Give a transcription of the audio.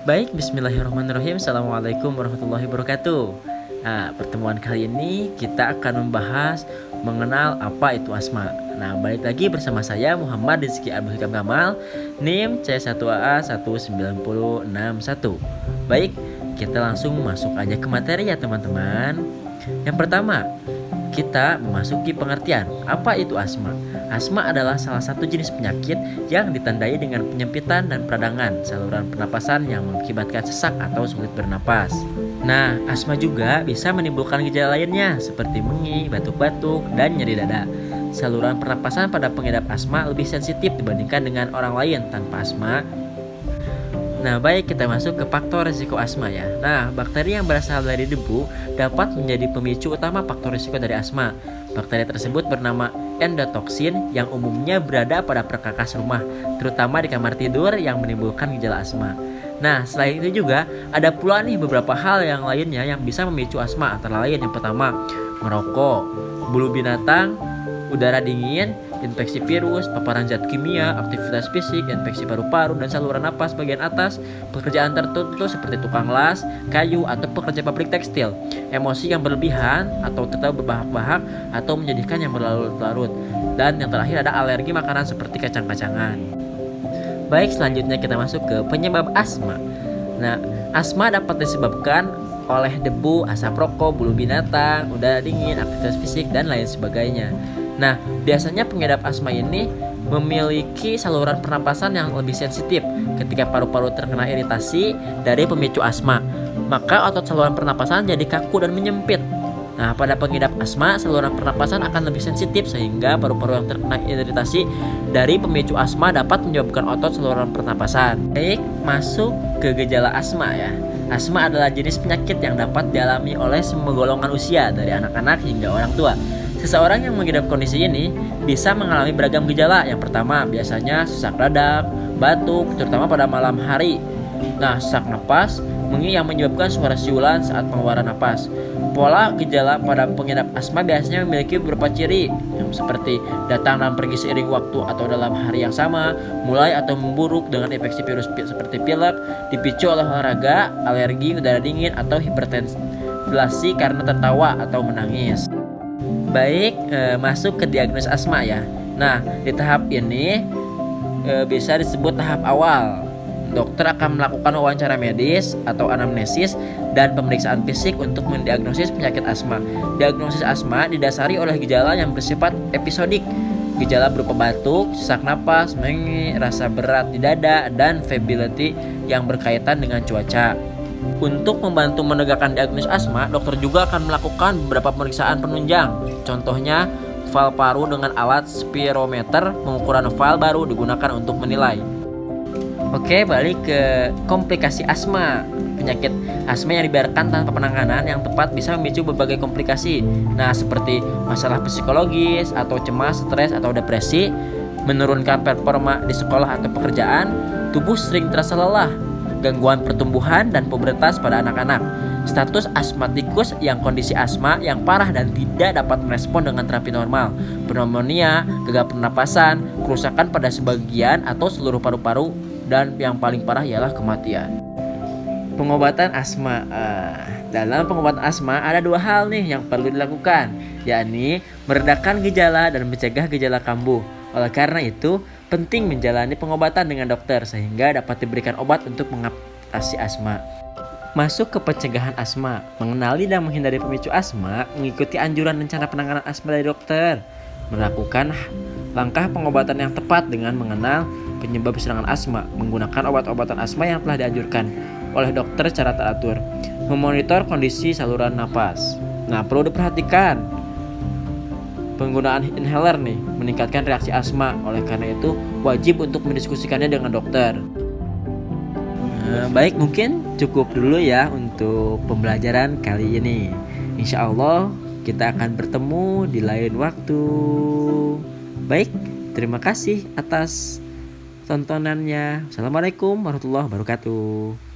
Baik, bismillahirrahmanirrahim. Assalamualaikum warahmatullahi wabarakatuh. Nah, pertemuan kali ini kita akan membahas mengenal apa itu asma. Nah, balik lagi bersama saya Muhammad Rizky Abdul Hikam Kamal, NIM C1A19061. Baik, kita langsung masuk aja ke materi ya teman-teman. Yang pertama, kita memasuki pengertian apa itu asma. Asma adalah salah satu jenis penyakit yang ditandai dengan penyempitan dan peradangan saluran pernapasan yang mengakibatkan sesak atau sulit bernapas. Nah, asma juga bisa menimbulkan gejala lainnya seperti mengi, batuk-batuk, dan nyeri dada. Saluran pernapasan pada pengidap asma lebih sensitif dibandingkan dengan orang lain tanpa asma. Nah, baik, kita masuk ke faktor risiko asma ya. Nah, bakteri yang berasal dari debu dapat menjadi pemicu utama faktor risiko dari asma. Bakteri tersebut bernama endotoksin yang umumnya berada pada perkakas rumah, terutama di kamar tidur yang menimbulkan gejala asma. Nah, selain itu juga ada pula nih beberapa hal yang lainnya yang bisa memicu asma, antara lain yang pertama, merokok, bulu binatang, udara dingin, infeksi virus, paparan zat kimia, aktivitas fisik, infeksi paru-paru dan saluran napas bagian atas, pekerjaan tertentu seperti tukang las, kayu, atau pekerja pabrik tekstil, emosi yang berlebihan atau terlalu berbahak-bahak atau menyedihkan yang berlarut-larut, dan yang terakhir ada alergi makanan seperti kacang-kacangan. Baik, selanjutnya kita masuk ke penyebab asma. Nah, asma dapat disebabkan oleh debu, asap rokok, bulu binatang, udara dingin, aktivitas fisik, dan lain sebagainya. Nah, biasanya pengidap asma ini memiliki saluran pernapasan yang lebih sensitif. Ketika paru-paru terkena iritasi dari pemicu asma, maka otot saluran pernapasan jadi kaku dan menyempit. Nah, pada pengidap asma, saluran pernapasan akan lebih sensitif sehingga paru-paru yang terkena iritasi dari pemicu asma dapat menyebabkan otot saluran pernapasan. Baik, masuk ke gejala asma ya. Asma adalah jenis penyakit yang dapat dialami oleh semua golongan usia dari anak-anak hingga orang tua. Seseorang yang mengidap kondisi ini bisa mengalami beragam gejala. Yang pertama, biasanya sesak dadak, batuk, terutama pada malam hari. Nah, sesak napas, mengi yang menyebabkan suara siulan saat pengeluaran napas. Pola gejala pada pengidap asma biasanya memiliki beberapa ciri, yang seperti datang dan pergi seiring waktu atau dalam hari yang sama, mulai atau memburuk dengan infeksi virus seperti pilek, dipicu oleh olahraga, alergi, udara dingin, atau hiperventilasi karena tertawa atau menangis. Baik, masuk ke diagnosis asma ya. Nah, di tahap ini bisa disebut tahap awal. Dokter akan melakukan wawancara medis atau anamnesis dan pemeriksaan fisik untuk mendiagnosis penyakit asma. Diagnosis asma didasari oleh gejala yang bersifat episodik. Gejala berupa batuk, sesak napas, mengi, rasa berat di dada, dan febrility yang berkaitan dengan cuaca. Untuk membantu menegakkan diagnosis asma, dokter juga akan melakukan beberapa pemeriksaan penunjang. Contohnya, valve paru dengan alat spirometer, pengukuran valve baru digunakan untuk menilai. Oke, balik ke komplikasi asma. Penyakit asma yang dibiarkan tanpa penanganan yang tepat bisa memicu berbagai komplikasi. Nah, seperti masalah psikologis atau cemas, stres, atau depresi, menurunkan performa di sekolah atau pekerjaan, tubuh sering terasa lelah, gangguan pertumbuhan dan pubertas pada anak-anak, status asmatikus yang kondisi asma yang parah dan tidak dapat merespon dengan terapi normal, pneumonia, gagal pernapasan, kerusakan pada sebagian atau seluruh paru-paru, dan yang paling parah ialah kematian. Pengobatan asma. Dalam pengobatan asma ada dua hal nih yang perlu dilakukan, yakni meredakan gejala dan mencegah gejala kambuh. Oleh karena itu, penting menjalani pengobatan dengan dokter sehingga dapat diberikan obat untuk mengatasi asma. Masuk ke pencegahan asma. Mengenali dan menghindari pemicu asma, mengikuti anjuran rencana penanganan asma dari dokter, melakukan langkah pengobatan yang tepat dengan mengenal penyebab serangan asma, menggunakan obat-obatan asma yang telah dianjurkan oleh dokter secara teratur, memonitor kondisi saluran napas. Nah, perlu diperhatikan penggunaan inhaler nih meningkatkan reaksi asma. Oleh karena itu wajib untuk mendiskusikannya dengan dokter. Baik, mungkin cukup dulu ya untuk pembelajaran kali ini. Insya Allah kita akan bertemu di lain waktu. Baik, terima kasih atas tontonannya. Assalamualaikum warahmatullahi wabarakatuh.